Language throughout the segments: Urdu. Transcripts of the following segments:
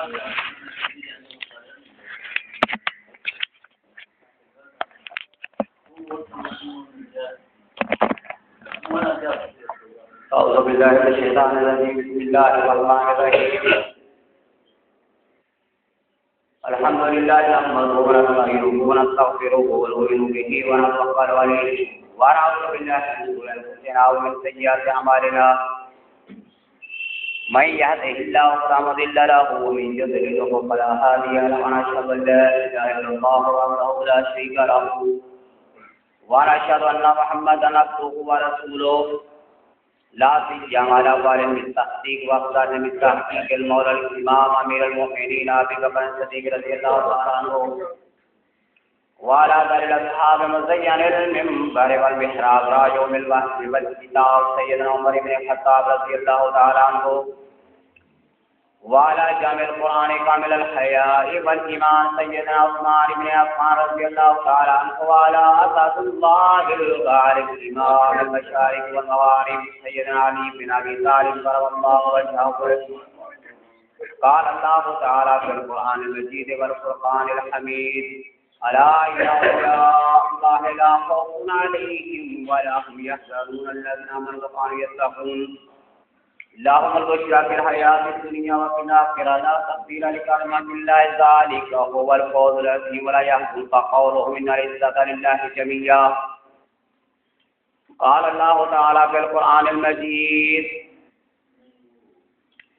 أعوذ بالله من الشيطان الرجيم. بسم الله الرحمن الرحيم. الحمد لله نحمده ونستعينه ونستغفره ونؤمن به ونتوكل عليه ونعوذ بالله من شرور أنفسنا ومن سيئات أعمالنا. من يهده الله فلا مضل له ومن يضلل فلا هادي له. ونشهد أن لا إله إلا الله وحده لا شريك له ونشهد أن محمدا عبده ورسوله لا سيما على قائم بالتحقيق وأقدام بالتحقيق المولى الإمام أمير المؤمنين أبي بكر الصديق رضي الله تعالى عنه وعلى ذلك الأصحاب مزين المنبر والمحراب راجع من الوحي والكتاب سيدنا عمر بن الخطاب رضي الله تعالى عنه وعلى جامع القرآن كامل الحياء والإيمان سيدنا عثمان بن عفان رضي الله تعالى عنه وعلى أساس الله الغالب إمام المشارق والمغارب سيدنا علي بن أبي طالب كرم الله وجهه. قال الله تعالى في القرآن المجيد والفرقان الحميد: ألا إن أولياء الله لا خوف عليهم ولا هم يحزنون الذين آمنوا وكانوا يتقون لهم البشرى في الحياة الدنيا وفي الآخرة لا تبديل لكلمات الله ذلك هو الفوز العظيم. ولا يحزنك قولهم إن العزة لله جميعا. قال الله تعالى في القرآن المجيد: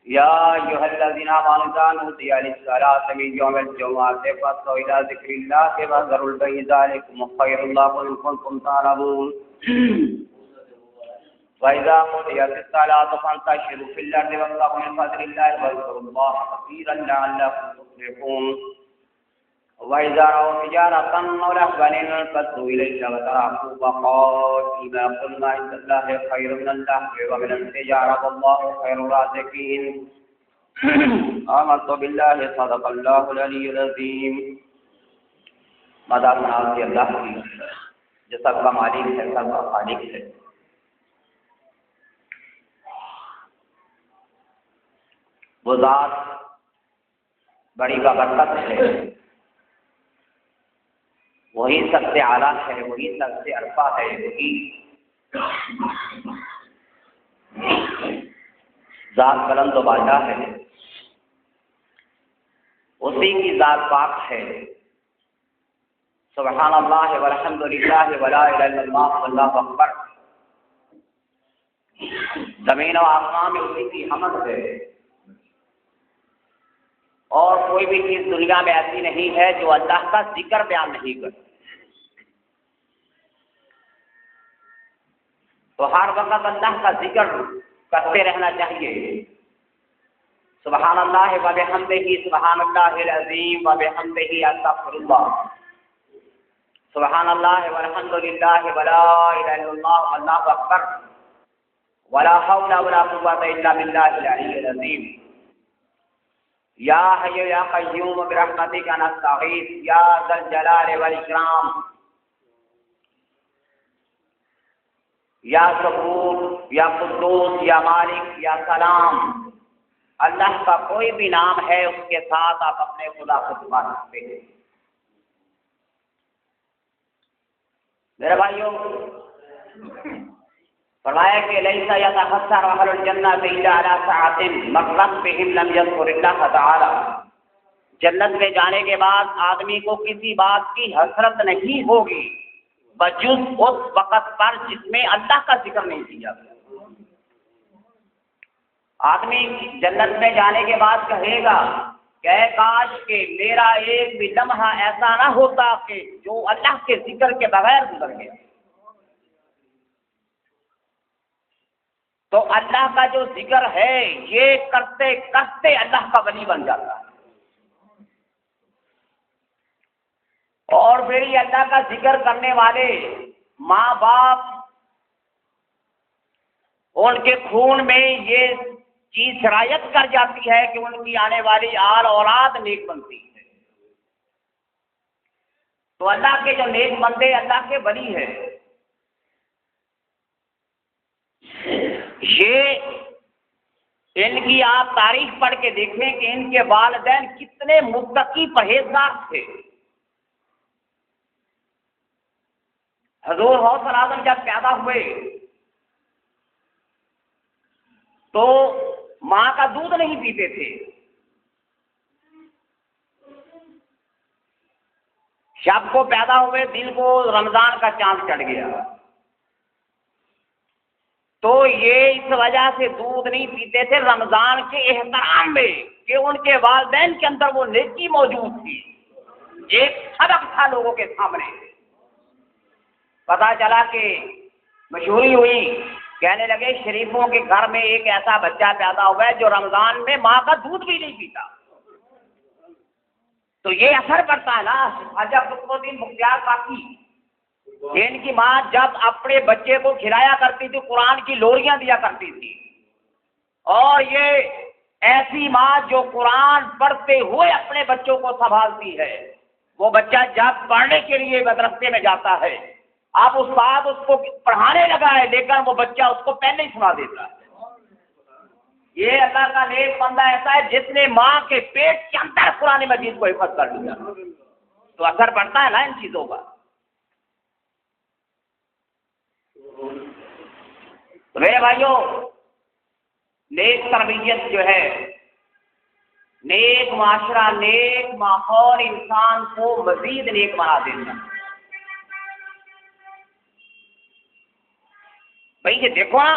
يا أيها الذين آمنوا إذا نودي للصلاة من يوم الجمعة فاسعوا إلى ذكر الله وذروا البيع ذلكم خير لكم إن كنتم تعلمون. وإذا قضيت الصلاة فانتشروا في الأرض وابتغوا من فضل الله واذكروا الله كثيرا لعلكم تفلحون. وإذا رأوا تجارة أو لهوا انفضوا إليها وتركوك قائما. قل ما عند الله خير من اللهو ومن التجارة والله خير الرازقين. آمنت بالله صدق الله العلي العظيم. مدار مناظر اللہ کی جو سب کا مالک ہے، سب کا خالق ہے. وہ ذات بڑی بابرکت ہے، وہی سب سے اعلیٰ ہے، وہی سب سے عرفہ ہے، وہی ذات بلند و بالا ہے، اسی کی ذات پاک ہے. سبحان اللہ والحمد للہ ولا الہ الا اللہ واللہ اکبر. زمین و آسمان میں اسی کی حمد ہے، اور کوئی بھی چیز دنیا میں ایسی نہیں ہے جو اللہ کا ذکر بیان نہیں کرتی. تو ہر وقت اللہ کا ذکر کرتے رہنا چاہیے. سبحان اللہ و بحمدہ، سبحان اللہ العظیم و بحمدہ، استغفر اللہ. سبحان اللہ والحمد للہ ولا الہ الا اللہ واللہ اکبر. ولا حول ولا قوة الا باللہ العلی العظیم. یا حی یا قیوم برحمتک نستغیث یا ذا الجلال والاکرام. یا صبور یا قدوس یا مالک یا سلام. اللہ کا کوئی بھی نام ہے اس کے ساتھ آپ اپنے خدا کو پکار سکتے ہیں. میرے بھائیوں، فرمایا کہ لیس یتحسر اہل الجنۃ الا علی ساعۃ مرت بهم لم یذکر اللہ تعالی. جنت میں جانے کے بعد آدمی کو کسی بات کی حسرت نہیں ہوگی بجز اس وقت پر جس میں اللہ کا ذکر نہیں کیا. آدمی جنت میں جانے کے بعد کہے گا کہ اے کاش کہ میرا ایک بھی لمحہ ایسا نہ ہوتا کہ جو اللہ کے ذکر کے بغیر گزر گیا. تو اللہ کا جو ذکر ہے یہ کرتے کرتے اللہ کا ولی بن جاتا ہے. اور پھر یہ اللہ کا ذکر کرنے والے ماں باپ، ان کے خون میں یہ چیز شرائط کر جاتی ہے کہ ان کی آنے والی آل اولاد نیک بنتی ہے. تو اللہ کے جو نیک بندے اللہ کے ولی ہے، یہ ان کی آپ تاریخ پڑھ کے دیکھیں کہ ان کے والدین کتنے متقی پرہیزگار تھے۔ حضور غوث اعظم جب پیدا ہوئے تو ماں کا دودھ نہیں پیتے تھے۔ شب کو پیدا ہوئے، دن کو رمضان کا چاند چڑھ گیا، تو یہ اس وجہ سے دودھ نہیں پیتے تھے رمضان کے احترام میں کہ ان کے والدین کے اندر وہ نیکی موجود تھی۔ ایک سبق تھا لوگوں کے سامنے۔ پتا چلا کہ مشہوری ہوئی، کہنے لگے شریفوں کے گھر میں ایک ایسا بچہ پیدا ہوا ہے جو رمضان میں ماں کا دودھ بھی نہیں پیتا۔ تو یہ اثر پڑتا ہے نا۔ حضرت قطب الدین بختیار کاکی، ان کی ماں جب اپنے بچے کو کھلایا کرتی تھی قرآن کی لوریاں دیا کرتی تھی، اور یہ ایسی ماں جو قرآن پڑھتے ہوئے اپنے بچوں کو سنبھالتی ہے۔ وہ بچہ جب پڑھنے کے لیے مدرسے میں جاتا ہے، اب استاد اس کو پڑھانے لگا ہے لیکن وہ بچہ اس کو پہلے ہی سنا دیتا ہے۔ یہ اللہ کا نیک بندہ ایسا ہے جس نے ماں کے پیٹ کے اندر قرآن مجید کو حفظ کر لیا، تو اثر پڑتا ہے نا ان چیزوں کا۔ تو میرے بھائیوں، نیک تربیت جو ہے، نیک معاشرہ، نیک ماحول انسان کو مزید نیک بنا دیتا ہے۔ بھائی یہ دیکھو نا،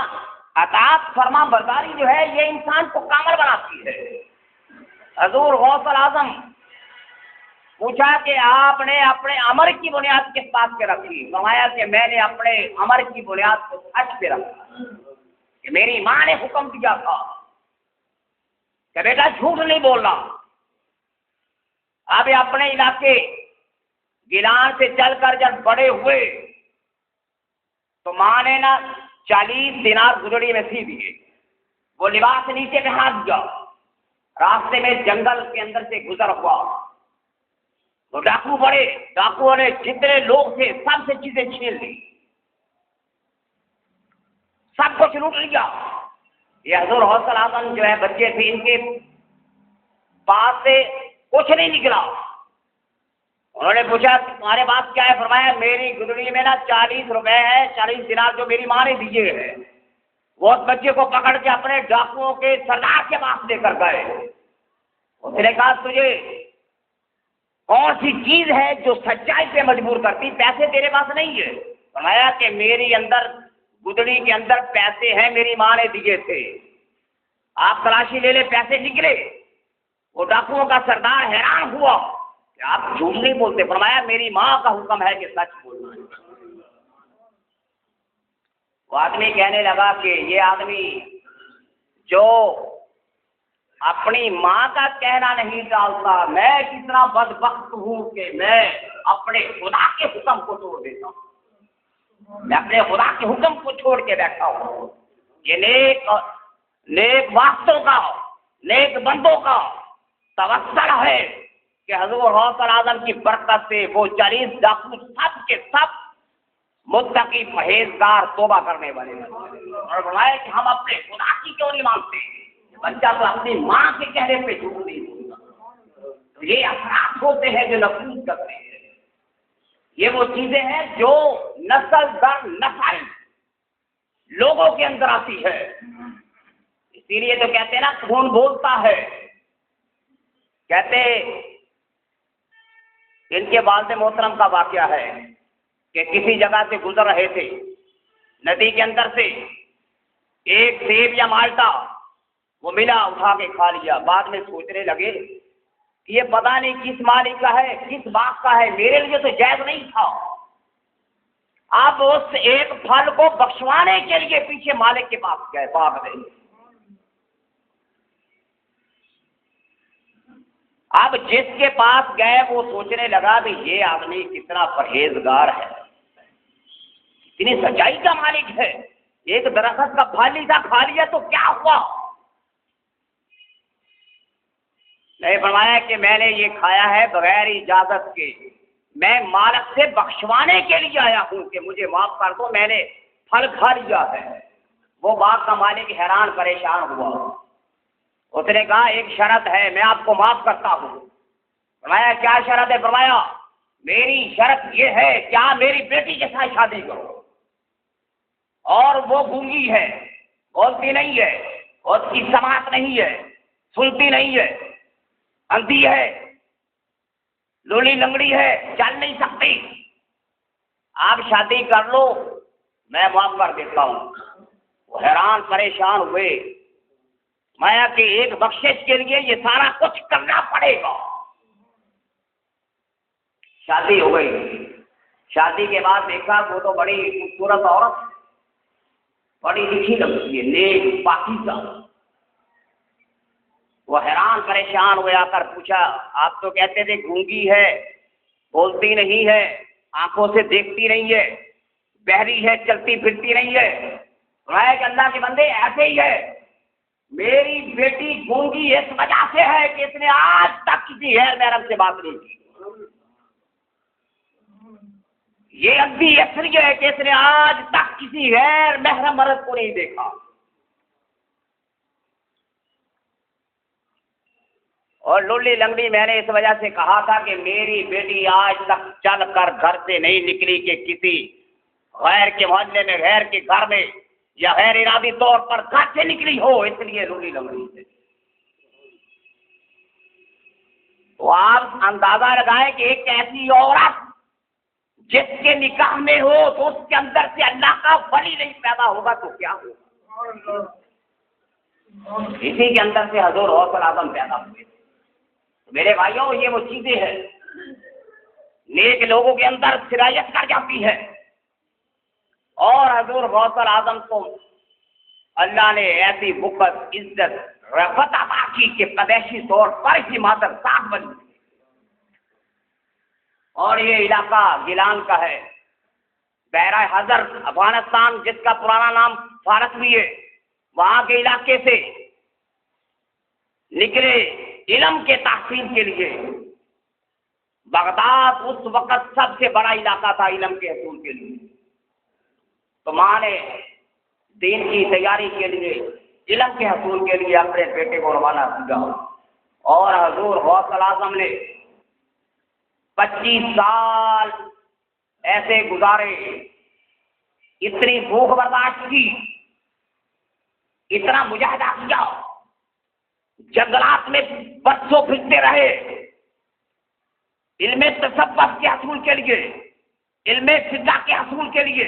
اطاعت فرما برداری جو ہے یہ انسان کو کامل بناتی ہے۔ حضور غوث اعظم پوچھا کہ آپ نے اپنے امر کی بنیاد کس بات پہ رکھی؟ فرمایا کہ میں نے اپنے امر کی بنیاد کو سچ پہ رکھا، کہ میری ماں نے حکم دیا تھا کہ بیٹا جھوٹ نہیں بولنا۔ اب اپنے علاقے گیلان سے چل کر جب بڑے ہوئے تو ماں نے نا 40 دینار گزڑی میں سی دیے، وہ لباس نیچے پہنا دیا، راستے میں جنگل کے اندر سے گزر ہوا، تو ڈاکو بڑے، ڈاکوؤں نے جتنے لوگ تھے سب سے چیزیں چھین لی، سب کچھ لوٹ لیا۔ یہ حضور غوث اعظم جو ہے بچے تھے، ان کے پاس سے کچھ نہیں نکلا۔ انہوں نے پوچھا تمہارے پاس کیا ہے؟ فرمایا میری گدڑی میں نا 40 روپے ہے، 40 دینار جو میری ماں نے دیے ہیں۔ وہ اس بچے کو پکڑ کے اپنے ڈاکوؤں کے سردار کے پاس لے کر گئے۔ اس نے کہا تجھے کون سی چیز ہے جو سچائی پہ مجبور کرتی؟ پیسے تیرے پاس نہیں ہے؟ فرمایا کہ میری اندر گدڑی کے اندر پیسے ہیں، میری ماں نے دیے تھے، آپ تلاشی لے لے، پیسے نکلے۔ وہ ڈاکوؤں کا سردار حیران ہوا کہ آپ جھوٹ نہیں بولتے۔ فرمایا میری ماں کا حکم ہے کہ سچ بولنا ہے۔ وہ آدمی کہنے لگا کہ یہ آدمی جو اپنی ماں کا کہنا نہیں ڈالتا، میں کتنا بدبخت ہوں کہ میں اپنے خدا کے حکم کو توڑ دیتا ہوں، میں اپنے خدا کے حکم کو چھوڑ کے بیٹھا ہوں۔ یہ نیک واسطوں کا، نیک بندوں کا توسل ہے کہ حضور غوث اعظم کی برکت سے وہ 40 ڈاکو سب کے سب متقی پرہیزگار توبہ کرنے والے بنے، اور بتایا کہ ہم اپنے خدا کی کیوں نہیں مانتے؟ بچہ تو اپنی ماں کے کہنے پہ جھوٹ نہیں بولتا۔ تو یہ اثرات ہوتے ہیں جو نفوذ کرتے ہیں، یہ وہ چیزیں ہیں جو نسل در نسل لوگوں کے اندر آتی ہے۔ اسی لیے تو کہتے ہیں نا خون بولتا ہے۔ کہتے ان کے والد محترم کا واقعہ ہے کہ کسی جگہ سے گزر رہے تھے، ندی کے اندر سے ایک سیب یا مالٹا وہ ملا، اٹھا کے کھا لیا۔ بعد میں سوچنے لگے کہ یہ پتہ نہیں کس مالک کا ہے، کس باغ کا ہے، میرے لیے تو جائز نہیں تھا۔ آپ اس ایک پھل کو بخشوانے کے لیے پیچھے مالک کے پاس گئے، باغ میں۔ اب جس کے پاس گئے وہ سوچنے لگا کہ یہ آدمی کتنا پرہیزگار ہے، اتنی سچائی کا مالک ہے، ایک درخت کا پھل ہی تھا، کھا لیا تو کیا ہوا؟ نہیں، فرمایا کہ میں نے یہ کھایا ہے بغیر اجازت کے، میں مالک سے بخشوانے کے لیے آیا ہوں کہ مجھے معاف کر دو، میں نے پھل کھا لیا ہے۔ وہ باغ کا مالک حیران پریشان ہوا اس نے کہا ایک شرط ہے، میں آپ کو معاف کرتا ہوں۔ فرمایا کیا شرط ہے؟ فرمایا میری شرط یہ ہے کہ آپ میری بیٹی کے ساتھ شادی کرو، اور وہ گونگی ہے، بولتی نہیں ہے، اس کی سماعت نہیں ہے، سنتی نہیں ہے، اندھی ہے، لولی لنگڑی ہے، چل نہیں سکتی، آپ شادی کر لو، میں معاف کر دیتا ہوں۔ وہ حیران پریشان ہوئے، مایا کہ ایک بخشش کے لیے یہ سارا کچھ کرنا پڑے گا۔ شادی ہو گئی۔ شادی کے بعد دیکھا وہ تو بڑی خوبصورت عورت، بڑی لکھی لگتی ہے، نیک پاکیزہ۔ وہ حیران پریشان ہوئے، آ کر پوچھا آپ تو کہتے تھے گونگی ہے، بولتی نہیں ہے، آنکھوں سے دیکھتی نہیں ہے، بہری ہے، چلتی پھرتی نہیں ہے۔ فرمایا کہ اللہ کے بندے ایسے ہی ہے، میری بیٹی گونگی اس وجہ سے ہے کہ اس نے آج تک کسی غیر محرم سے بات نہیں کی، یہ اندھی اس لیے ہے کہ اس نے آج تک کسی غیر محرم مرد کو نہیں دیکھا۔ اور لولی لنگڑی میں نے اس وجہ سے کہا تھا کہ میری بیٹی آج تک چل کر گھر سے نہیں نکلی کہ کسی غیر کے محلے میں، غیر کے گھر میں، یا غیر ارادی طور پر گھر سے نکلی ہو، اس لیے لولی لنگڑی سے۔ تو آپ اندازہ لگائیں کہ ایک ایسی عورت جس کے نکاح میں ہو تو اس کے اندر سے اللہ کا ولی نہیں پیدا ہوگا تو کیا ہوگا؟ اسی کے اندر سے حضور غوث اعظم پیدا ہوئے۔ میرے بھائیوں یہ وہ چیزیں ہیں نیک لوگوں کے اندر سرایت کر جاتی ہے، اور حضور غوث اعظم کو اللہ نے ایسی وقت عزت رفعت عطا کی کہ پیدائشی طور پر ہی مادر ساتھ بنی، اور یہ علاقہ گیلان کا ہے، بحیرہ حضر افغانستان جس کا پرانا نام فارس بھی ہے، وہاں کے علاقے سے نکلے علم کے تحصیل کے لیے۔ بغداد اس وقت سب سے بڑا علاقہ تھا علم کے حصول کے لیے، تو ماں نے دین کی تیاری کے لیے، علم کے حصول کے لیے اپنے بیٹے کو روانہ کیا، اور حضور غوث اعظم نے 25 سال ایسے گزارے، اتنی بھوک برداشت کی، اتنا مجاہدہ کیا، جنگلات میں برسوں پھرتے رہے، علم تصوف کے حصول کے لیے، علم فقہ کے حصول کے لیے،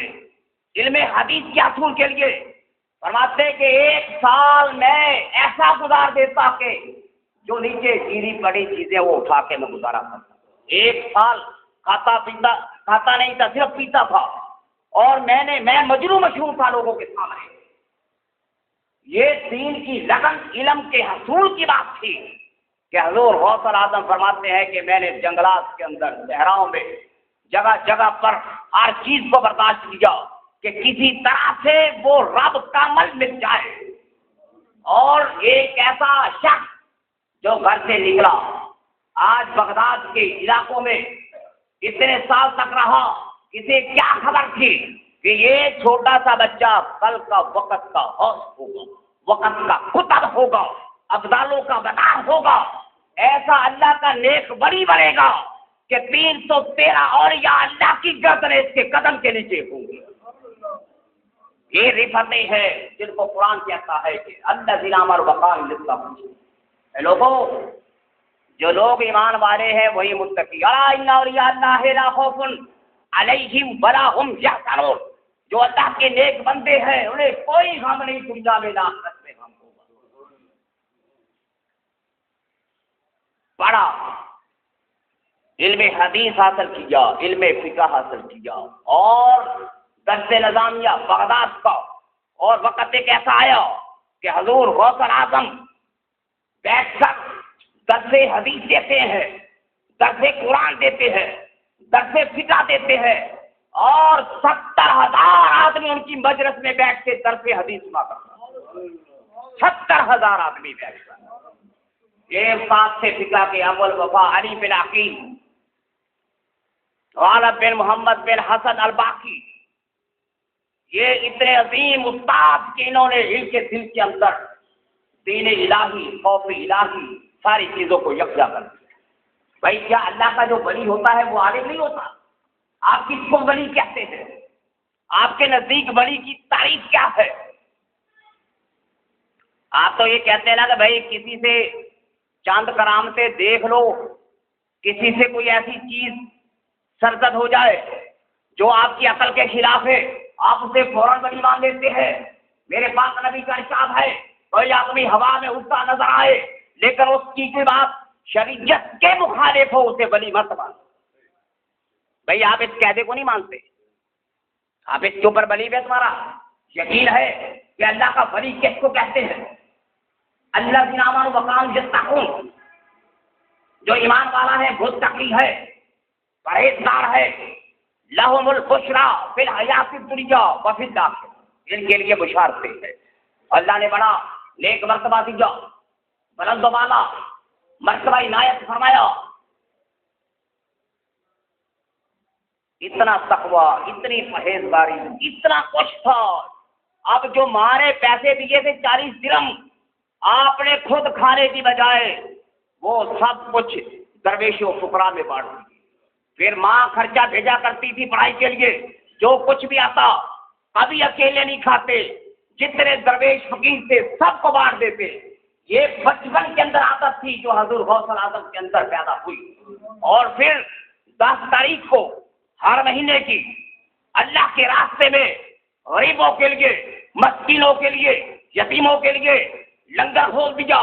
علم حدیث کے حصول کے لیے۔ فرماتے کہ 1 سال میں ایسا گزار دیتا کہ جو نیچے گیری پڑی چیزیں وہ اٹھا کے میں گزارا کرتا۔ 1 سال کھاتا نہیں تھا، صرف پیتا تھا، اور میں مجروح مشہور تھا لوگوں کے سامنے۔ یہ دین کی لگن علم کے حصول کی بات تھی کہ حضور غوث اعظم فرماتے ہیں کہ میں نے جنگلات کے اندر، صحراؤں میں، جگہ جگہ پر ہر چیز کو برداشت کیا کہ کسی طرح سے وہ رب کا عمل مل جائے۔ اور ایک ایسا شخص جو گھر سے نکلا، آج بغداد کے علاقوں میں اتنے سال تک رہا، اسے کیا خبر تھی کہ یہ چھوٹا سا بچہ کل کا وقت کا ہوش ہوگا، وقت کا قطب ہوگا، ابدالوں کا بدار ہوگا، ایسا اللہ کا نیک ولی بنے گا کہ 313 اولیاء اللہ کی گردن اس کے قدم کے نیچے ہوں گی۔ یہ رفتیں ہیں جن کو قرآن کہتا ہے کہ اللہ ذی امر وقال للتقوی۔ لوگوں، جو لوگ ایمان والے ہیں وہی متقی۔ الا ان اولیاء اللہ لا خوف علیہم ولا هم یحزنون، جو اللہ کے نیک بندے ہیں انہیں کوئی غم نہیں، دنیا میں نہ آخرت میں غم ہوگا۔ پڑھا، علم حدیث حاصل کیا، علم فقہ حاصل کیا، اور درس نظامیہ بغداد کا۔ اور وقت ایک ایسا آیا کہ حضور غوث اعظم بیٹھ کر درس حدیث دیتے ہیں، درس قرآن دیتے ہیں، درس فقہ دیتے ہیں، اور 70,000 آدمی ان کی مجلس میں بیٹھ کے درس حدیث سنا کرتا۔ 70,000 آدمی بیٹھ کر ایک ساتھ سے فقہ کے اول وفا علی بن عقیل، غالب بن محمد بن حسن الباقی، یہ اتنے عظیم استاد کہ انہوں نے ان کے دل کے اندر دین الہی، خوف الہی، ساری چیزوں کو یکجا کر دیا۔ بھائی کیا اللہ کا جو ولی ہوتا ہے وہ عالم نہیں ہوتا؟ آپ کس کو ولی کہتے ہیں؟ آپ کے نزدیک ولی کی تعریف کیا ہے؟ آپ تو یہ کہتے ہیں نا کہ بھائی کسی سے چاند کرامتیں دیکھ لو، کسی سے کوئی ایسی چیز سرزد ہو جائے جو آپ کی عقل کے خلاف ہے، آپ اسے فوراً ولی مان لیتے ہیں۔ میرے پاس نبی کا ارشاد ہے، کوئی آدمی ہوا میں اڑتا نظر آئے لیکن اس کی کوئی بات شریعت کے مخالف ہو، اسے ولی مت مان۔ بھائی آپ اس قاعدے کو نہیں مانتے، آپ اس کے اوپر ولی پہ تمہارا یقین ہے کہ اللہ کا ولی کس کو کہتے ہیں؟ اللہ کی نام وقام یتقون، جو ایمان والا ہے، متقی ہے، پرہیزگار ہے، لہم البشریٰ فی الحیات الدنیا وفی الآخرہ، ان کے لیے بشارتیں ہیں۔ اللہ نے بڑا نیک مرتبہ دیا، بلند و بالا مرتبہ عنایت فرمایا، اتنا تقویٰ، اتنی پرہیزگاری، اتنا کچھ تھا۔ اب جو مارے پیسے دیے تھے 40 درہم، آپ نے خود کھانے کی بجائے وہ سب کچھ درویشوں فقراء میں بانٹ دی۔ پھر ماں خرچہ بھیجا کرتی تھی پڑھائی کے لیے، جو کچھ بھی آتا کبھی اکیلے نہیں کھاتے، جتنے درویش فقیر تھے سب کو بانٹ دیتے۔ یہ بچپن کے اندر عادت تھی جو حضور غوث اعظم کے اندر پیدا ہوئی۔ اور پھر 10 تاریخ کو ہر مہینے کی اللہ کے راستے میں غریبوں کے لیے، مسکینوں کے لیے، یتیموں کے لیے لنگر کھول دیا۔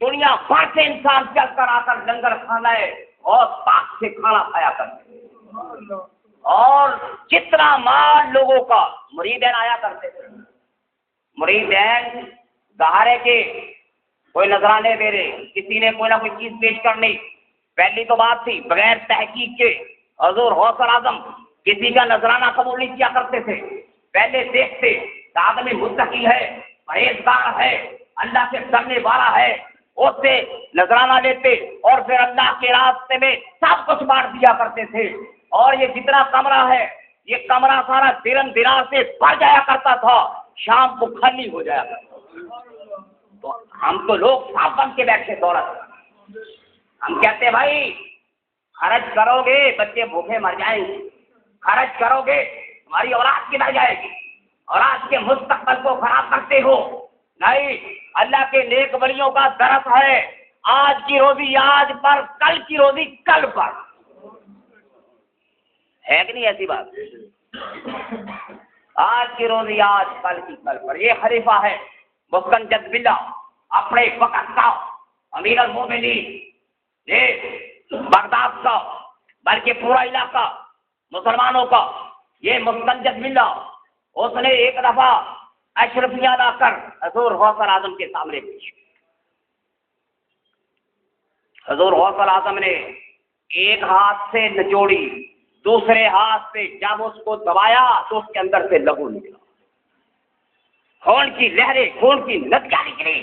دنیا بھر سے انسان چل کر آ کر لنگر کھانا ہے اور پاک سے کھانا کھایا کرتے، اور جتنا مال لوگوں کا مریدین آیا کرتے تھے۔ مریدین ظاہر ہے کہ کوئی نذرانے دے رہے، کسی نے کوئی نہ کوئی چیز پیش کرنی، پہلی تو بات تھی بغیر تحقیق کے حضور غوث اعظم کسی کا نذرانہ قبول نہیں کیا کرتے تھے۔ پہلے دیکھتے کہ آدمی متقی ہے، پرہیزگار ہے، اللہ سے ڈرنے والا ہے، اس سے نذرانہ لیتے اور پھر اللہ کے راستے میں سب کچھ بانٹ دیا کرتے تھے۔ اور یہ جتنا کمرہ ہے، یہ کمرہ سارا درم دینار سے بھر جایا کرتا تھا، شام کو خالی ہو جایا کرتا تھا۔ تو ہم تو لوگ صاحب بن کے بیٹھے دولت، ہم کہتے بھائی خرچ کرو گے بچے بھوکے مر جائیں گے، خرچ کرو گے تمہاری اولاد کی رہ جائے گی، اولاد کے مستقبل کو خراب کرتے ہو۔ نہیں، اللہ کے نیک ولیوں کا درس ہے، آج کی روزی آج پر، کل کی روزی کل پر، ہے کہ نہیں ایسی بات؟ آج کی روزی آج، کل کی کل پر۔ یہ خلیفہ ہے مستنجد باللہ، اپنے وقت کا امیر المومنین، یہ بغداد کا بلکہ پورا علاقہ مسلمانوں کا، یہ مستنجد باللہ، اس نے ایک دفعہ اشرفیہ لا کر حضور غوث اعظم کے سامنے پیش کی۔ حضور غوث اعظم نے ایک ہاتھ سے نچوڑی، دوسرے ہاتھ سے جب اس کو دبایا تو اس کے اندر سے لہو نکلا، خون کی لہریں، خون کی ندیاں نکلی۔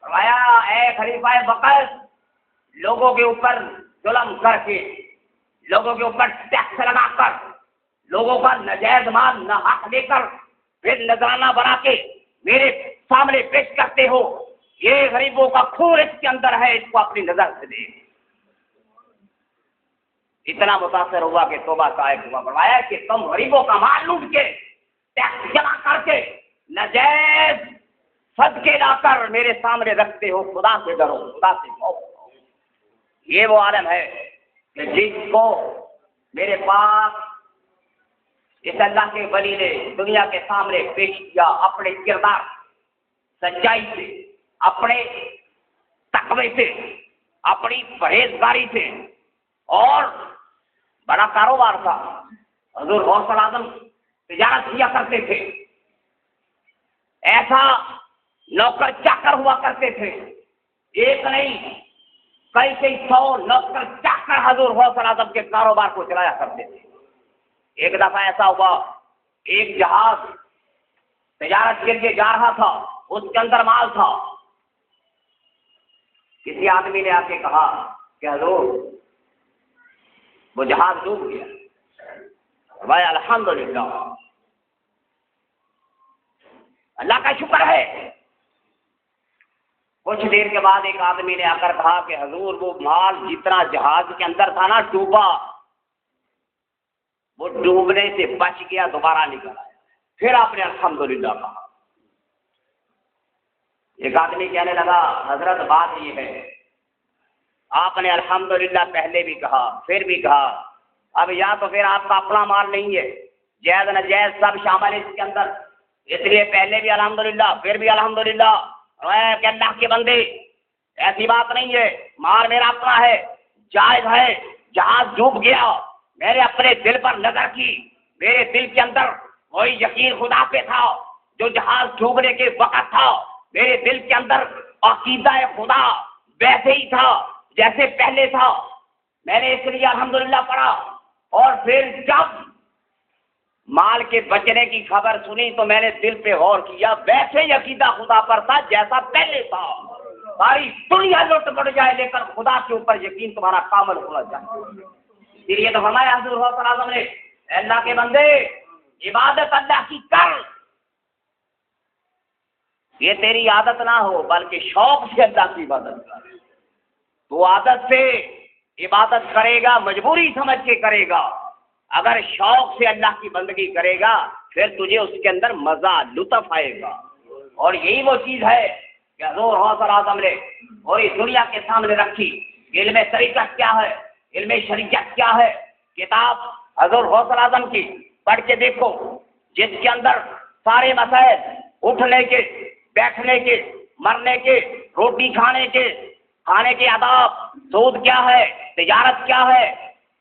فرمایا اے خلیفہ وقت، لوگوں کے اوپر ظلم کر کے، لوگوں کے اوپر ٹیکس لگا کر، لوگوں کا ناجائز مال نہ حق لے کر پھر نذرانہ بنا کے میرے سامنے پیش کرتے ہو، یہ غریبوں کا خون اس کے اندر ہے، اس کو اپنی نظر سے دے۔ اتنا متاثر ہوا کہ توبہ صاحب ہوا، فرمایا کہ تم غریبوں کا مال لوٹ کے، ٹیکس جمع کر کے، ناجائز صدقے لا کر میرے سامنے رکھتے ہو، خدا سے ڈرو، خدا سے خوف۔ یہ وہ عالم ہے کہ جس کو میرے پاس اس اللہ کے ولی نے دنیا کے سامنے پیش کیا، اپنے کردار، سچائی سے، اپنے تقوی سے، اپنی پرہیزگاری سے، اور بڑا کاروبار تھا۔ حضور غوث اعظم تجارت کیا کرتے تھے، ایسا نوکر چاکر ہوا کرتے تھے، ایک نہیں کئی 100 نوکر چاکر حضور غوث اعظم کے کاروبار کو چلایا کرتے تھے۔ ایک دفعہ ایسا ہوا، ایک جہاز تجارت کے لیے جا رہا تھا، اس کے اندر مال تھا، کسی آدمی نے آ کے کہا کہ حضور وہ جہاز ڈوب گیا۔ بھائی الحمدللہ، اللہ کا شکر ہے کچھ دیر کے بعد ایک آدمی نے آ کر کہا کہ حضور وہ مال جتنا جہاز کے اندر تھا نا ڈوبا، وہ ڈوبنے سے بچ گیا، دوبارہ نکل آیا۔ پھر آپ نے الحمدللہ کہا۔ ایک آدمی کہنے لگا حضرت بات یہ ہے، آپ نے الحمدللہ پہلے بھی کہا پھر بھی کہا، اب یا تو پھر آپ کا اپنا مال نہیں ہے، جائز ناجائز سب شامل ہے اس کے اندر، اس لیے پہلے بھی الحمدللہ پھر بھی الحمدللہ۔ کہ اللہ کے بندے ایسی بات نہیں ہے، مال میرا اپنا ہے، جائز ہے، جہاز ڈوب گیا، میں نے اپنے دل پر نظر کی، میرے دل کے اندر وہی یقین خدا پہ تھا جو جہاز ڈوبنے کے وقت تھا، میرے دل کے اندر عقیدہ خدا ویسے ہی تھا جیسے پہلے تھا، میں نے اس لیے الحمدللہ پڑھا۔ اور پھر جب مال کے بچنے کی خبر سنی تو میں نے دل پہ غور کیا، ویسے ہی عقیدہ خدا پر تھا جیسا پہلے تھا۔ ساری دنیا لٹ پڑ جائے لیکن خدا کے اوپر یقین تمہارا کامل ہونا چاہیے۔ اس لیے تو فرمایا حضور صلی اللہ علیہ وسلم نے، اے اللہ کے بندے عبادت اللہ کی کر، یہ تیری عادت نہ ہو بلکہ شوق سے اللہ کی عبادت کر۔ تو عادت سے عبادت کرے گا، مجبوری سمجھ کے کرے گا، اگر شوق سے اللہ کی بندگی کرے گا پھر تجھے اس کے اندر مزہ لطف آئے گا۔ اور یہی وہ چیز ہے کہ حضور صلی اللہ علیہ وسلم نے اور اس دنیا کے سامنے رکھی۔ علم طریقت کیا ہے، علم شریعت کیا ہے، کتاب حضور صلی اللہ علیہ وسلم کی پڑھ کے دیکھو، جس کے اندر سارے مسائل اٹھنے کے، بیٹھنے کے، مرنے کے، روٹی کھانے کے آداب، سود کیا ہے، تجارت کیا ہے،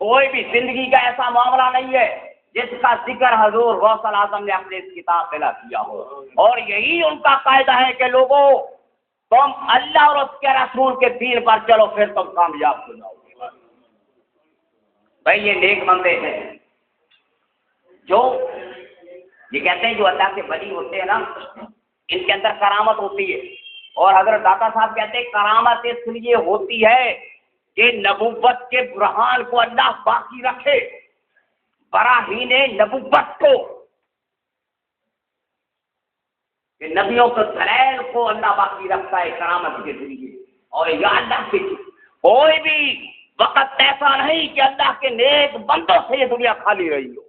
کوئی بھی زندگی کا ایسا معاملہ نہیں ہے جس کا ذکر حضور غوث اعظم نے اپنے اس کتاب میں نہ کیا ہو۔ اور یہی ان کا قاعدہ ہے کہ لوگوں تم اللہ اور اس کے رسول کے دین پر چلو پھر تم کامیاب ہو جاؤ گے۔ بھائی یہ نیک بندے ہیں جو یہ کہتے ہیں جو اللہ کے ولی ہوتے ہیں نا، ان کے اندر کرامت ہوتی ہے، اور حضرت داتا صاحب کہتے ہیں کرامت اس لیے ہوتی ہے کہ نبوت کے برہان کو اللہ باقی رکھے، براہین نبوت کو، کہ نبیوں کے دلائل کو اللہ باقی رکھتا ہے کرامت کے ذریعے۔ اور یا اللہ کے کوئی بھی وقت ایسا نہیں کہ اللہ کے نیک بندوں سے یہ دنیا خالی رہی ہو۔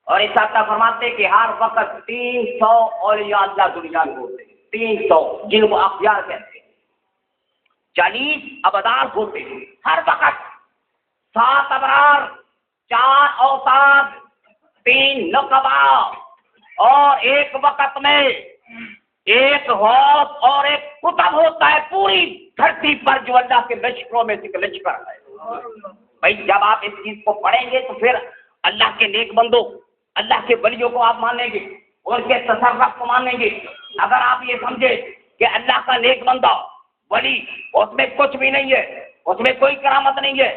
اور اس کا فرماتے کہ ہر وقت 300 اولیاء اللہ دنیا میں ہوتے ہیں، 300 جن کو اخیار کہتے ہیں، 40 ابدار ہوتے ہیں ہر وقت، 7 ابرار، 4 اوتاد، 3 نقبا، اور ایک وقت میں ایک غوث اور ایک قطب ہوتا ہے پوری دھرتی پر جو اللہ کے لشکروں میں سے لشکر ہے۔ بھائی جب آپ اس چیز کو پڑھیں گے تو پھر اللہ کے نیک بندوں، اللہ کے ولیوں کو آپ مانیں گے، ان کے تصرف کو مانیں گے۔ اگر آپ یہ سمجھے کہ اللہ کا نیک بندہ ولی اس میں کچھ بھی نہیں ہے، اس میں کوئی کرامت نہیں ہے،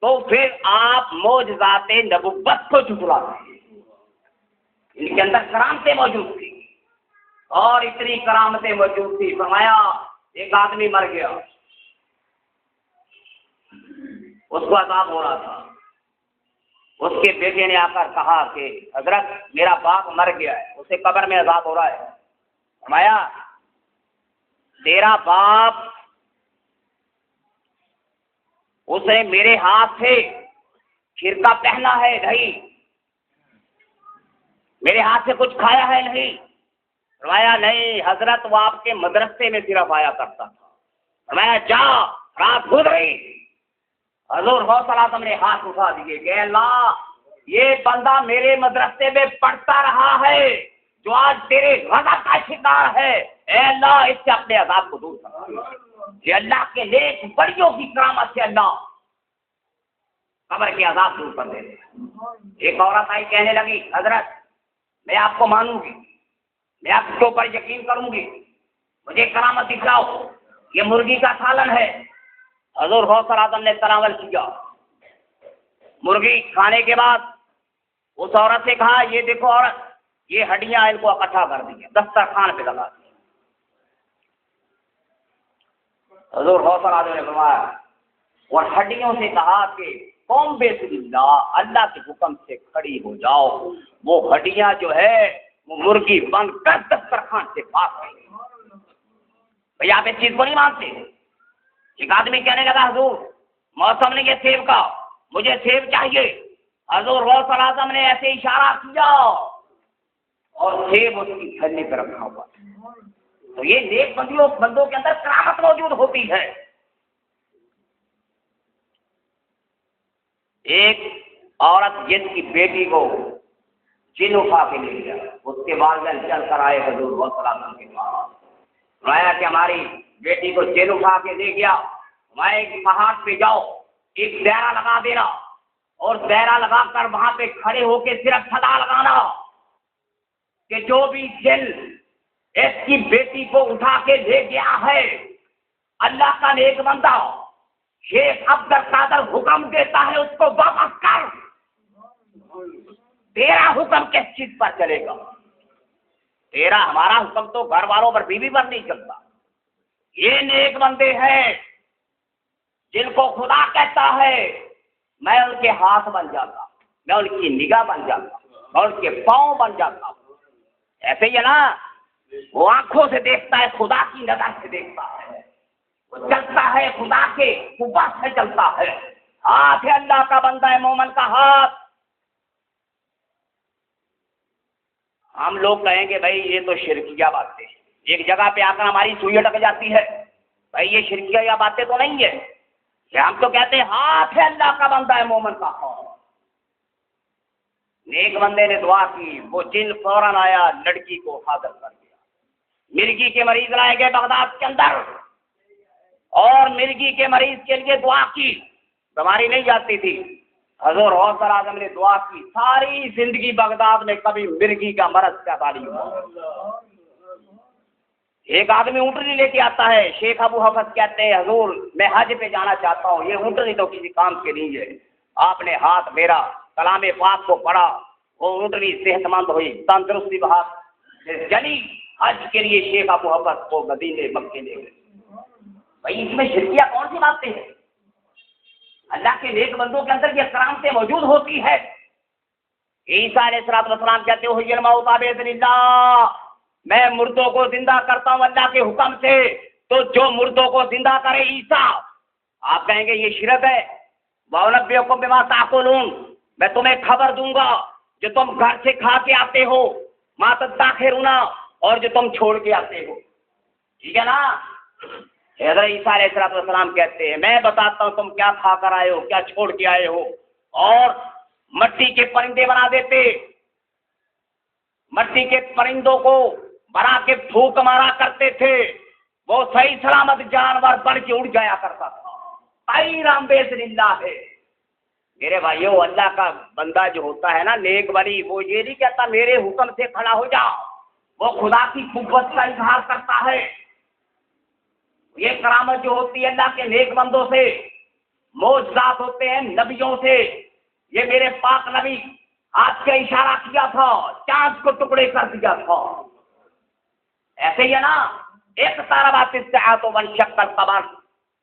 تو پھر آپ معجزات نبوت کو جھٹلاتے ہیں۔ ان کے اندر کرامتیں موجود تھیں، اور اتنی کرامتیں موجود تھی، فرمایا ایک آدمی مر گیا، اس کو عذاب ہو رہا تھا، اس کے بیٹے نے آ کر کہا کہ حضرت میرا باپ مر گیا ہے، اسے قبر میں عذاب ہو رہا ہے۔ فرمایا تیرا باپ اسے میرے ہاتھ سے کھرکا پہنا ہے نہیں، میرے ہاتھ سے کچھ کھایا ہے نہیں؟ فرمایا نہیں حضرت، وہ آپ کے مدرسے میں صرف آیا کرتا تھا۔ فرمایا جا، رات گزری، حضور غوث اعظم نے ہاتھ اٹھا دیے کہ اللہ یہ بندہ میرے مدرسے میں پڑھتا رہا ہے جو آج تیرے غضب کا شکار ہے، اے اللہ اس سے اپنے عذاب کو دور کر۔ یہ اللہ کے نیک بڑیوں کی کرامت سے اللہ قبر کے عذاب دور کر دیتے ہیں۔ ایک عورت آئی کہنے لگی حضرت میں آپ کو مانوں گی، میں آپ کے اوپر یقین کروں گی، مجھے کرامت دکھلاؤ، یہ مرغی کا سالن ہے۔ حضور غوث اعظم نے تناول کیا، مرغی کھانے کے بعد اس عورت سے کہا یہ دیکھو عورت، یہ ہڈیاں ان کو اکٹھا کر دیں، دسترخوان پہ لگا دیں۔ حضور غوث اعظم نے فرمایا اور ہڈیوں سے کہا کہ قوم بسم اللہ، اللہ کے حکم سے کھڑی ہو جاؤ۔ وہ ہڈیاں جو ہے وہ مرغی بن کر دسترخوان سے پاک گئی۔ بھئی آپ اس چیز کو نہیں مانتے؟ ایک آدمی کہنے لگا حضور موسم نے یہ سیب کا، مجھے سیب چاہیے۔ حضور غوث اعظم نے ایسے اشارہ کیا اور سیب اس کی تھیلی پہ رکھا ہوا۔ تو یہ نیک بندوں کے اندر کرامت موجود ہوتی ہے۔ ایک عورت جس کی بیٹی کو جن اٹھا کے لے گیا، اس کے والدین چل کر آئے حضور غوث اعظم کے پاس، فرمایا کہ ہماری بیٹی کو جن اٹھا کے لے گیا، وہاں ایک پہاڑ پہ جاؤ، ایک دائرہ لگا دینا اور دائرہ لگا کر وہاں پہ کھڑے ہو کے صرف صدا لگانا کہ جو بھی جن اس کی بیٹی کو اٹھا کے لے گیا ہے، اللہ کا نیک بندہ شیخ عبد القادر حکم دیتا ہے اس کو واپس کر۔ تیرا حکم کس چیز پر چلے گا؟ ہمارا حکم تو گھر والوں پر، بیوی پر نہیں چلتا۔ یہ نیک بندے ہیں جن کو خدا کہتا ہے میں ان کے ہاتھ بن جاتا، میں ان کی نگاہ بن جاتا، میں ان کے پاؤں بن جاتا۔ ایسے ہی ہے نا، وہ آنکھوں سے دیکھتا ہے، خدا کی نظر سے دیکھتا ہے، وہ چلتا ہے خدا کے قوت سے چلتا ہے۔ ہاتھ ہے اللہ کا بندہ ہے مومن کا ہاتھ۔ ہم لوگ کہیں گے بھائی یہ تو شرکیہ باتیں، ایک جگہ پہ آ کر ہماری سوئی اٹک جاتی ہے، بھائی یہ شرکیہ باتیں تو نہیں ہے کہ ہم تو کہتے ہیں ہاتھ ہے اللہ کا بندہ ہے مومن کا ہاتھ۔ نیک بندے نے دعا کی، وہ جن فوراً آیا، لڑکی کو حاضر کر دیا۔ مرگی کے مریض لائے گئے بغداد کے اندر، اور مرگی کے مریض کے لیے دعا کی، بیماری نہیں جاتی تھی۔ حضور غوث اعظم نے دعا کی، ساری زندگی بغداد میں کبھی مرگی کا مرض پیدا نہیں ہوا۔ ایک آدمی اونٹنی لے کے آتا ہے، شیخ ابو حفص کہتے ہیں حضور میں حج پہ جانا چاہتا ہوں، یہ اونٹنی تو کسی کام کے نہیں ہے۔ آپ نے ہاتھ میرا کلام پاک کو پڑھا، وہ اونٹنی صحت مند ہوئی، تندرستی بہت چلی۔ حج کے لیے شیخ ابو حفص کو مدینے مکے لے گئے۔ بھائی اس میں شرکیہ کون سی باتیں ہیں؟ اللہ کے نیک بندوں کے اندر یہ کرامتیں موجود ہوتی ہے۔ عیسیٰ علیہ السلام کہتے ہو الموت باذن اللہ، میں مردوں کو زندہ کرتا ہوں اللہ کے حکم سے۔ تو جو مردوں کو زندہ کرے عیسیٰ، آپ کہیں گے یہ شرک ہے۔ وَأُنَبِّئُكُم بِمَا تَأْكُلُونَ، میں تمہیں خبر دوں گا جو تم گھر سے کھا کے آتے ہو، مَا تَدَّخِرُونَ، اور جو تم چھوڑ کے آتے ہو، ٹھیک ہے نا؟ حضرت عیسیٰ علیہ السلام کہتے ہیں میں بتاتا ہوں تم کیا کھا کر آئے ہو، کیا چھوڑ کے آئے ہو۔ اور مٹی کے پرندے بنا دیتے، مٹی کے پرندوں کو بنا کے پھونک مارا کرتے تھے، وہ صحیح سلامت جانور بڑھ کے اڑ جایا کرتا تھا۔ طیرا باذن اللہ ہے۔ میرے بھائیو، اللہ کا بندہ جو ہوتا ہے نا نیک ولی، وہ یہ نہیں کہتا میرے حکم سے کھڑا ہو جا، وہ خدا کی قوت کا اظہار کرتا ہے۔ یہ کرامت جو ہوتی ہے اللہ کے نیک بندوں سے، معجزات ہوتے ہیں نبیوں سے۔ یہ میرے پاک نبی ہاتھ سے اشارہ کیا تھا، چاند کو ٹکڑے کر دیا تھا۔ ایسے ہی ہے نا، اقتربت الساعۃ وانشق القمر،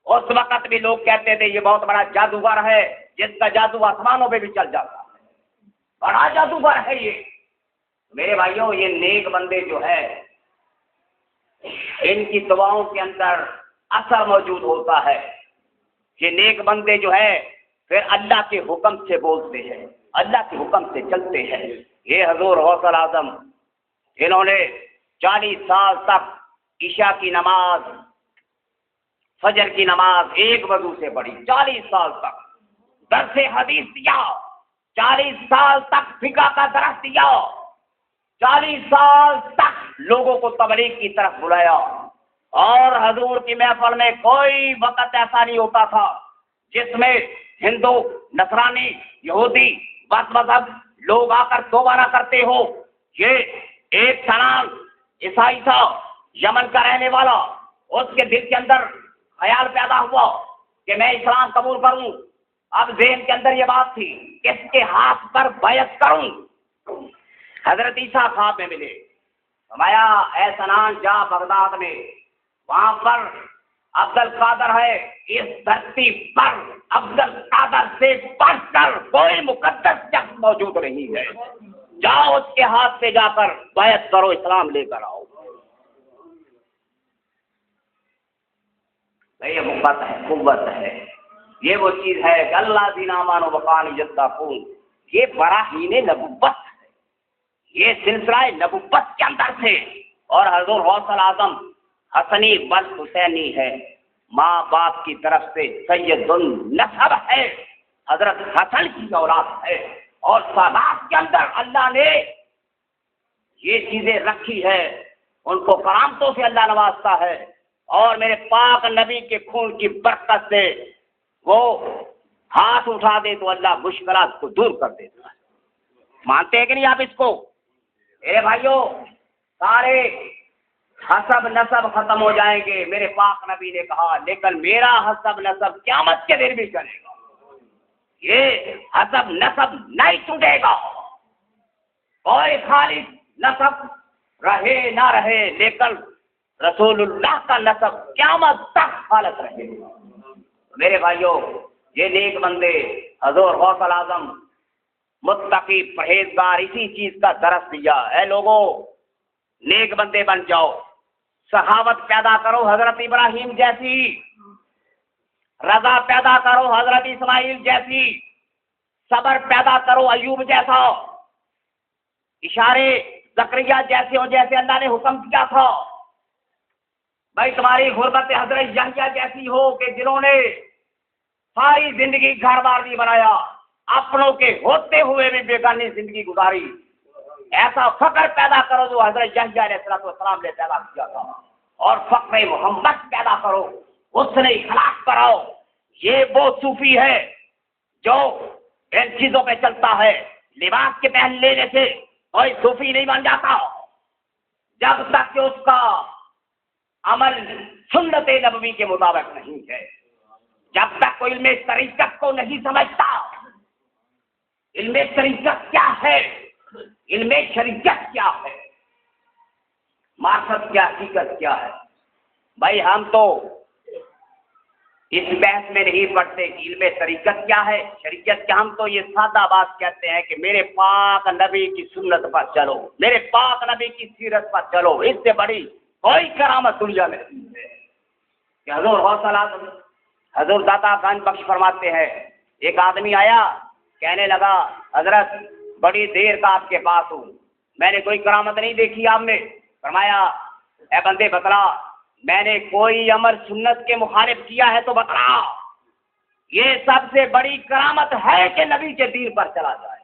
اس وقت بھی لوگ کہتے تھے یہ بہت بڑا جادوگر ہے، جس کا جادو آسمانوں پہ بھی چل جاتا ہے، بڑا جادوگر ہے یہ۔ میرے بھائیوں، یہ نیک بندے جو ہے ان کی دعاؤں کے اندر اثر موجود ہوتا ہے۔ یہ نیک بندے جو ہے پھر اللہ کے حکم سے بولتے ہیں، اللہ کے حکم سے چلتے ہیں۔ یہ حضور غوث اعظم، انہوں نے 40 سال تک عشاء کی نماز، فجر کی نماز ایک وضو سے پڑھی، 40 سال تک درس حدیث دیا، 40 سال تک فقہ کا درس دیا، 40 سال تک لوگوں کو تبلیغ کی طرف بلایا۔ اور حضور کی محفل میں کوئی وقت ایسا نہیں ہوتا تھا جس میں ہندو، نصرانی، یہودی، بد مذہب لوگ آ کر دوبارہ کرتے ہو۔ یہ ایک سنان عیسائی تھا، یمن کا رہنے والا، اس کے دل کے اندر خیال پیدا ہوا کہ میں اسلام قبول کروں۔ اب ذہن کے اندر یہ بات تھی کس کے ہاتھ پر بیعت کروں۔ حضرت عیسیٰ خواب میں ملے، فرمایا اے سنان جا بغداد میں، وہاں پر عبد القادر ہے، اس دھرتی پر عبد القادر سے بڑھ کر کوئی مقدس شخص موجود نہیں ہے، جاؤ اس کے ہاتھ سے جا کر بیعت کرو، اسلام لے کر آؤ۔ یہ قوت ہے، قوت ہے، یہ وہ چیز ہے کہ اللہ دینا مانو وقان یتقون، یہ براہین نبوت ہے، یہ سلسلہ نبوت کے اندر سے. اور حضور غوث الاعظم حسنی بل حسینی ہے، ماں باپ کی طرف سے سید النسب ہے، حضرت حسن کی اولاد ہے. اور سادات کے اندر اللہ نے یہ چیزیں رکھی ہے، ان کو کرامتوں سے اللہ نوازتا ہے. اور میرے پاک نبی کے خون کی برکت سے وہ ہاتھ اٹھا دے تو اللہ مشکلات کو دور کر دیتا ہے. مانتے ہیں کہ نہیں آپ اس کو؟ میرے بھائیوں، سارے حسب نسب ختم ہو جائیں گے، میرے پاک نبی نے کہا، لیکن میرا حسب نسب قیامت کے دن بھی چلے گا. یہ حسب نسب نہیں ٹوٹے گا. کوئی خالص نسب رہے نہ رہے، لیکن رسول اللہ کا نسب قیامت تک حالت رہے گا. میرے بھائیوں، یہ نیک بندے حضور غوث الاعظم متقی پرہیزگار اسی چیز کا درس دیا. اے لوگوں، نیک بندے بن جاؤ، سخاوت پیدا کرو حضرت ابراہیم جیسی، رضا پیدا کرو حضرت اسماعیل جیسی، صبر پیدا کرو ایوب جیسا، اشارے زکریا جیسے ہو جیسے اللہ نے حکم کیا تھا. بھائی تمہاری غربت حضرت یحییٰ جیسی ہو کہ جنہوں نے ساری زندگی گھر بار نہیں بنایا، اپنوں کے ہوتے ہوئے بھی بیگانی زندگی گزاری. ایسا فخر پیدا کرو جو حضرت یحییٰ علیہ السلام نے پیدا کیا تھا. اور فخر محمد پیدا کرو، اس نے اخلاق کراؤ. یہ وہ صوفی ہے جو ان چیزوں پہ چلتا ہے. لباس کے پہن لینے سے کوئی صوفی نہیں بن جاتا جب تک کہ اس کا عمل سنت نبوی کے مطابق نہیں ہے. جب تک کوئی علم طریقت کو نہیں سمجھتا. علم طریقت کیا ہے؟ علم شریعت کیا ہے؟ معرفت کیا، حقیقت کیا ہے؟ بھائی ہم تو اس بحث میں نہیں پڑھتے کہ علم طریقت کیا ہے، شریعت کیا. ہم تو یہ سادہ بات کہتے ہیں کہ میرے پاک نبی کی سنت پر چلو، میرے پاک نبی کی سیرت پر چلو. اس سے بڑی کوئی کرامت دنیا میں نہیں ہے. کہ حضور غوث الاعظم، حضور داتا گنج بخش فرماتے ہیں، ایک آدمی آیا کہنے لگا، حضرت بڑی دیر کا آپ کے پاس ہوں، میں نے کوئی کرامت نہیں دیکھی آپ نے. فرمایا، اے بندے بتلا، میں نے کوئی امر سنت کے مخالف کیا ہے تو بتلا. یہ سب سے بڑی کرامت ہے کہ نبی کے دین پر چلا جائے.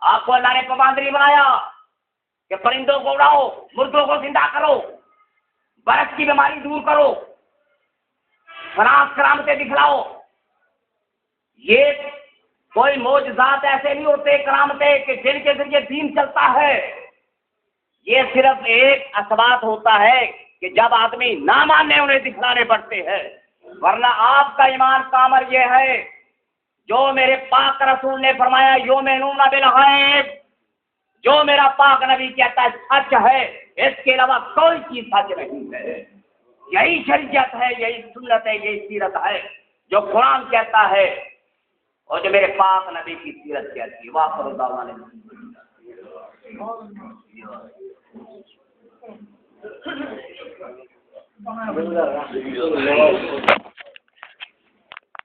آپ کو اللہ نے پابند نہیں بنایا کہ پرندوں کو اڑاؤ، مردوں کو زندہ کرو، برس کی بیماری دور کرو، فراز کرامتیں دکھلاؤ. یہ کوئی معجزات ایسے نہیں ہوتے کرامتیں کہ جن کے ذریعے دین چلتا ہے. یہ صرف ایک اثبات ہوتا ہے کہ جب آدمی نہ مانے انہیں دکھلانے پڑتے ہیں. ورنہ آپ کا ایمان کامل یہ ہے جو میرے پاک رسول نے فرمایا، یؤمنون بالغیب، جو میرا پاک نبی کہتا ہے سچ ہے، اس کے علاوہ کوئی چیز سچ نہیں ہے. یہی شریعت ہے، یہی سنت ہے، یہی سیرت ہے جو قرآن کہتا ہے اور جو میرے پاک نبی کی سیرت کہتی ہے. وآخر دعوانا